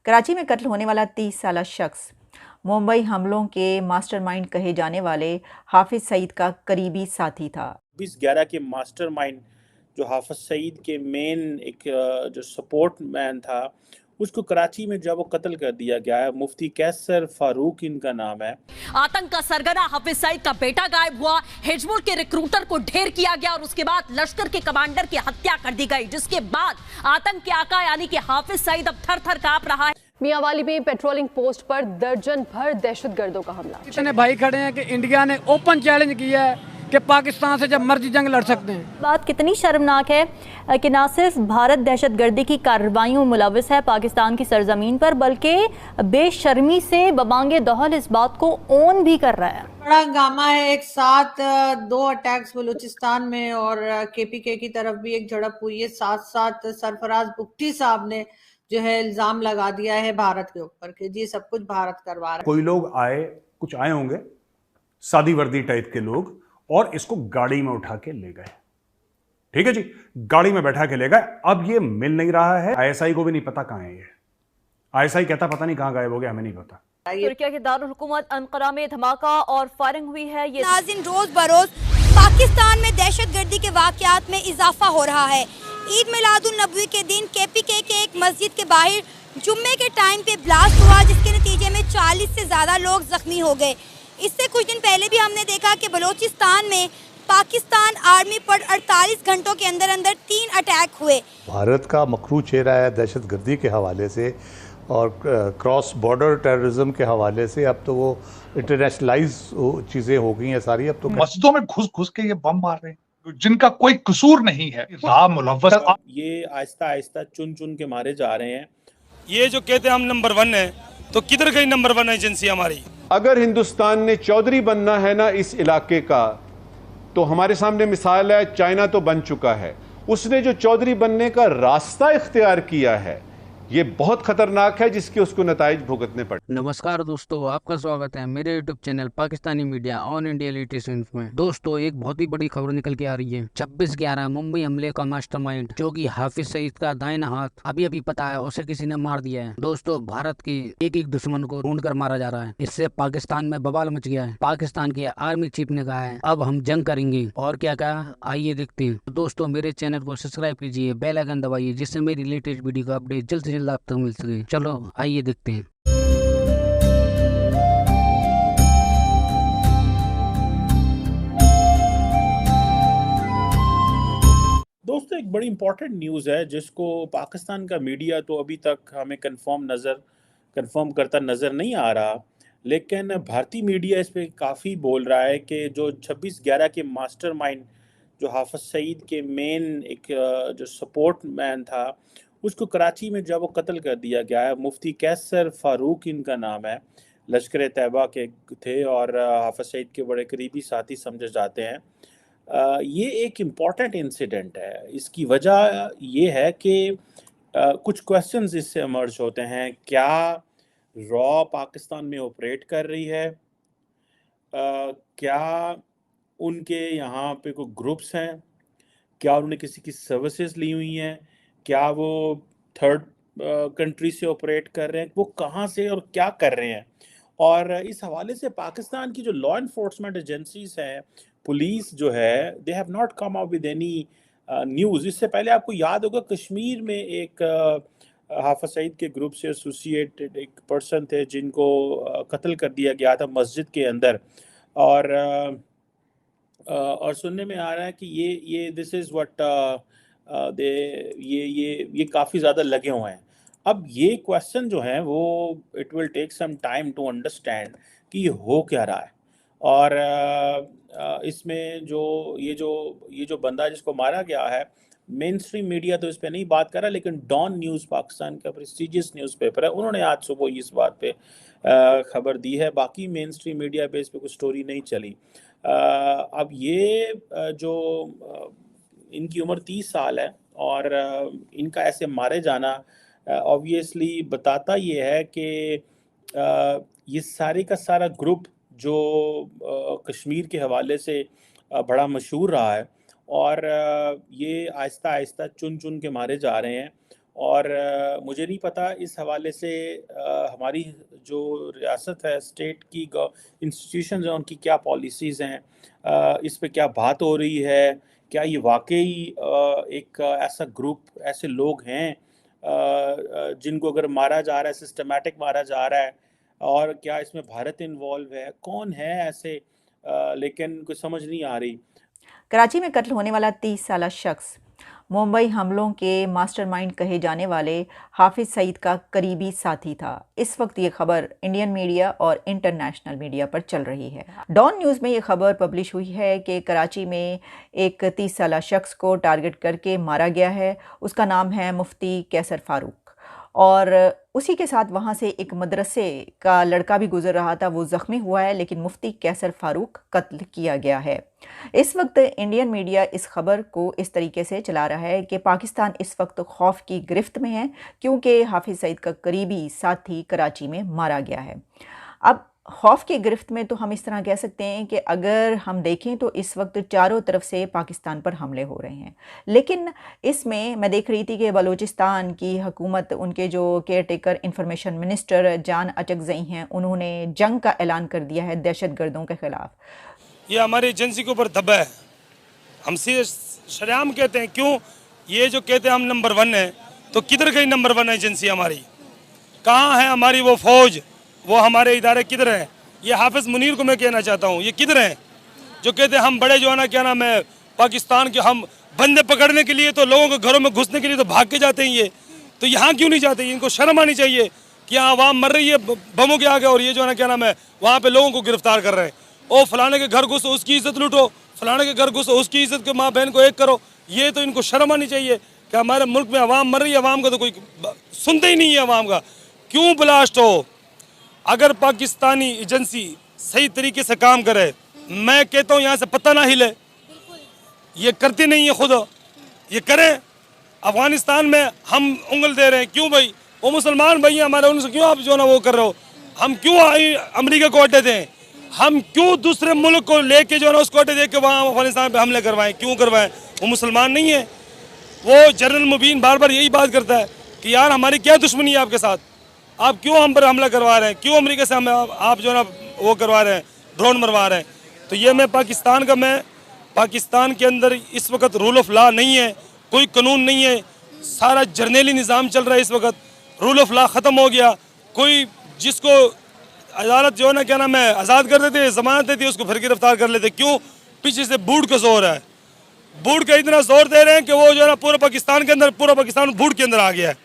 कराची में कत्ल होने वाला 30 साला शख्स मुंबई हमलों के मास्टरमाइंड कहे जाने वाले हाफिज सईद का करीबी साथी था। 2011 के मास्टरमाइंड जो हाफिज सईद के मेन एक जो सपोर्ट मैन था, उसको कराची में जब वो कत्ल कर दिया गया है। मुफ्ती कैसर फारूक इनका नाम है। आतंक का सरगना हाफिज सईद का बेटा गायब हुआ, हिजबुल के रिक्रूटर को ढेर किया गया और उसके बाद लश्कर के कमांडर की हत्या कर दी गई, जिसके बाद आतंक के आका यानी कि हाफिज सईद अब थर थर कांप रहा है। मियांवाली में पेट्रोलिंग पोस्ट पर दर्जन भर दहशतगर्दों का हमला। इतने भाई खड़े हैं कि इंडिया ने ओपन चैलेंज किया है कि पाकिस्तान से जब मर्जी जंग लड़ सकते हैं। बात कितनी शर्मनाक है कि न सिर्फ भारत दहशतगर्दी की कार्रवाइयों में मुलविस है पाकिस्तान की सरजमीन पर, बल्कि बेशर्मी से बबांगे दहल इस बात को ओन भी कर रहा है। बड़ा हंगामा है। एक साथ 2 अटैक्स बलूचिस्तान में और केपीके की तरफ भी एक झड़प हुई है। साथ साथ सरफराज बुख्ती साहब ने जो है इल्जाम लगा दिया है भारत के ऊपर कि जी सब कुछ भारत करवा रहा है। कोई लोग कुछ आए होंगे सादी वर्दी टाइप के लोग और इसको गाड़ी में उठा के ले गए। ठीक है जी, गाड़ी में बैठा के ले गए। अब ये मिल नहीं रहा है। आईएसआई को भी नहीं पता कहां है ये। आईएसआई कहता पता नहीं कहां गायब हो गया, हमें नहीं पता। तुर्किया के दारुल हुकूमत अंकारा में धमाका और फायरिंग हुई है। ये नाज़रीन, रोज बरोज पाकिस्तान में दहशतगर्दी के वाकयात में इजाफा हो रहा है। ईद मिलादुन नबवी के दिन केपीके के एक मस्जिद के बाहर जुम्मे के टाइम पे ब्लास्ट हुआ, जिसके नतीजे में 40 से ज्यादा लोग जख्मी हो गए। इससे कुछ दिन पहले भी हमने देखा कि बलूचिस्तान में पाकिस्तान आर्मी पर 48 घंटों के अंदर अंदर 3 अटैक हुए। भारत का मखरू चेहरा है दहशतगर्दी के हवाले से और क्रॉस बॉर्डर टेररिज्म के हवाले से। अब तो वो इंटरनेशनलाइज चीज़ें हो गई हैं सारी। अब तो मस्जिदों में घुस घुस के ये बम मार रहे हैं जिनका कोई कसूर नहीं है। मुलव्वस ये आहिस्ता आहिस्ता चुन चुन के मारे जा रहे हैं। ये जो कहते हैं हम नंबर 1 है, तो किधर गई नंबर 1 एजेंसी हमारी? अगर हिंदुस्तान ने चौधरी बनना है ना इस इलाके का, तो हमारे सामने मिसाल है, चाइना तो बन चुका है। उसने जो चौधरी बनने का रास्ता इख्तियार किया है ये बहुत खतरनाक है, जिसके उसको नताइज भुगतने पड़े। नमस्कार दोस्तों, आपका स्वागत है मेरे YouTube channel Pakistani media on India latest में। दोस्तों, एक बहुत ही बड़ी खबर निकल के आ रही है। 26/11 मुंबई हमले का मास्टरमाइंड जो कि हाफिज सईद का दाहिना हाथ अभी पता है उसे किसी ने मार दिया है। दोस्तों, भारत के एक दुश्मन को ढूंढ कर मारा जा रहा है। इससे पाकिस्तान में बवाल मच गया है। पाकिस्तान के आर्मी चीफ ने कहा है अब हम जंग करेंगे। और क्या कहा, आइए देखते हैं। दोस्तों, मेरे चैनल को सब्सक्राइब कीजिए, बेल आइकन दबाइए, जिससे मेरी लेटेस्ट वीडियो का अपडेट जल्द से जल्द आप तक मिल सके। चलो आइए देखते हैं। दोस्तों, एक बड़ी इंपॉर्टेंट न्यूज़ है जिसको पाकिस्तान का मीडिया तो अभी तक हमें कंफर्म करता नज़र नहीं आ रहा, लेकिन भारतीय मीडिया इस पे काफ़ी बोल रहा है कि जो 26/11 के मास्टरमाइंड जो हाफिज सईद के मेन एक जो सपोर्ट मैन था, उसको कराची में जब वो कत्ल कर दिया गया है। मुफ्ती कैसर फारूक इनका नाम है, लश्कर तैयबा के थे और हाफिज सईद के बड़े करीबी साथी समझे जाते हैं। ये एक इम्पॉर्टेंट इंसिडेंट है। इसकी वजह ये है कि कुछ क्वेश्चंस इससे इमर्ज होते हैं। क्या रॉ पाकिस्तान में ऑपरेट कर रही है? क्या उनके यहाँ पे कोई ग्रुप्स हैं? क्या उन्होंने किसी की सर्विसेज ली हुई हैं? क्या वो थर्ड कंट्री से ऑपरेट कर रहे हैं? वो कहाँ से और क्या कर रहे हैं? और इस हवाले से पाकिस्तान की जो लॉ इन्फोर्समेंट एजेंसीज हैं, पुलिस जो है, they have not come up with any news. इससे पहले आपको याद होगा कश्मीर में एक हाफिज सईद के ग्रुप से एसोसिएटेड एक पर्सन थे जिनको कत्ल कर दिया गया था मस्जिद के अंदर। और सुनने में आ रहा है कि ये दिस इज़ व्हाट ये काफ़ी ज़्यादा लगे हुए हैं। अब ये क्वेश्चन जो है वो it will take some time to understand कि ये हो क्या रहा है। और इसमें ये जो बंदा जिसको मारा गया है, मेन स्ट्रीम मीडिया तो इस पे नहीं बात कर रहा, लेकिन डॉन न्यूज़ पाकिस्तान का प्रेस्टीजियस न्यूज़पेपर है, उन्होंने आज सुबह इस बात पे खबर दी है। बाकी मेन स्ट्रीम मीडिया पे इस पे कुछ स्टोरी नहीं चली। अब ये जो इनकी उम्र 30 साल है और इनका ऐसे मारे जाना ऑब्वियसली बताता ये है कि ये सारे का सारा ग्रुप जो कश्मीर के हवाले से बड़ा मशहूर रहा है और ये आहिस्ता आहिस्ता चुन चुन के मारे जा रहे हैं। और मुझे नहीं पता इस हवाले से हमारी जो रियासत है, स्टेट की इंस्टीट्यूशंस हैं, उनकी क्या पॉलिसीज़ हैं, इस पे क्या बात हो रही है, क्या ये वाकई एक ऐसा ग्रुप, ऐसे लोग हैं जिनको अगर मारा जा रहा है, सिस्टमैटिक मारा जा रहा है, और क्या इसमें भारत इन्वॉल्व है, कौन है ऐसे, लेकिन कुछ समझ नहीं आ रही। कराची में कत्ल होने वाला 30 साला शख्स मुंबई हमलों के मास्टरमाइंड कहे जाने वाले हाफिज सईद का करीबी साथी था। इस वक्त ये खबर इंडियन मीडिया और इंटरनेशनल मीडिया पर चल रही है। डॉन न्यूज़ में ये खबर पब्लिश हुई है कि कराची में एक 30 साला शख्स को टारगेट करके मारा गया है। उसका नाम है मुफ्ती कैसर फारूक, और उसी के साथ वहाँ से एक मदरसे का लड़का भी गुजर रहा था, वो ज़ख्मी हुआ है, लेकिन मुफ्ती कैसर फारूक कत्ल किया गया है। इस वक्त इंडियन मीडिया इस खबर को इस तरीके से चला रहा है कि पाकिस्तान इस वक्त खौफ की गिरफ्त में है, क्योंकि हाफिज सईद का करीबी साथी कराची में मारा गया है। अब खौफ की गिरफ्त में तो हम इस तरह कह सकते हैं कि अगर हम देखें तो इस वक्त चारों तरफ से पाकिस्तान पर हमले हो रहे हैं, लेकिन इसमें मैं देख रही थी कि बलूचिस्तान की हुकूमत, उनके जो केयर टेकर इंफॉर्मेशन मिनिस्टर जान अचकज़ई हैं, उन्होंने जंग का ऐलान कर दिया है दहशत गर्दों के ख़िलाफ़। ये हमारी एजेंसी के ऊपर दबा है, हमसे शरेआम कहते हैं। क्यों ये जो कहते हैं हम नंबर 1 है, तो किधर गई नंबर 1 एजेंसी हमारी? कहाँ है हमारी वो फौज, वो हमारे इदारे किधर हैं? ये हाफिज मुनीर को मैं कहना चाहता हूँ, ये किधर हैं जो कहते हैं हम बड़े जो है ना, क्या नाम है, पाकिस्तान के हम बंदे पकड़ने के लिए तो लोगों के घरों में घुसने के लिए तो भाग के जाते हैं। ये तो यहाँ क्यों नहीं जाते? इनको शर्म आनी चाहिए कि यहाँ आवाम मर रही है बमों के आगे, और ये जो है ना, क्या नाम है, वहाँ पे लोगों को गिरफ्तार कर रहे हैं। ओ फलाने के घर घुसो उसकी इज्जत लूटो, फलाने के घर घुसो उसकी इज्जत के माँ बहन को एक करो। ये तो इनको शर्म आनी चाहिए कि हमारे मुल्क में आवाम मर रही है, आवाम का तो कोई सुनते ही नहीं है। आवाम का क्यों ब्लास्ट हो? अगर पाकिस्तानी एजेंसी सही तरीके से काम करे, मैं कहता हूँ यहाँ से पता ना हिले। ये करती नहीं है, खुद ये करें। अफगानिस्तान में हम उंगल दे रहे हैं, क्यों भाई? वो मुसलमान भाई हमारे, उनसे क्यों आप जो ना वो कर रहे हो? हम क्यों अमेरिका को अड्डे दें? हम क्यों दूसरे मुल्क को लेके जो है ना उसको अड्डे दे के वहाँ अफगानिस्तान पे हमले करवाएं? क्यों करवाएं? वो मुसलमान नहीं है। वो जनरल मुबीन बार बार यही बात करता है कि यार हमारी क्या दुश्मनी है आपके साथ, आप क्यों हम पर हमला करवा रहे हैं? क्यों अमेरिका से हमें आप जो है ना वो करवा रहे हैं, ड्रोन मरवा रहे हैं? तो ये मैं पाकिस्तान के अंदर इस वक्त रूल ऑफ लॉ नहीं है, कोई कानून नहीं है, सारा जर्नेली निज़ाम चल रहा है इस वक्त। रूल ऑफ लॉ ख़त्म हो गया। कोई जिसको अदालत जो है ना, क्या नाम है, आज़ाद कर देते, जमानत देती, उसको फिर गिरफ्तार कर लेते। क्यों? पीछे से बूट का जोर है। बूट का इतना जोर दे रहे हैं कि वो जो है ना पूरा पाकिस्तान के अंदर, पूरा पाकिस्तान बूट के अंदर आ गया है।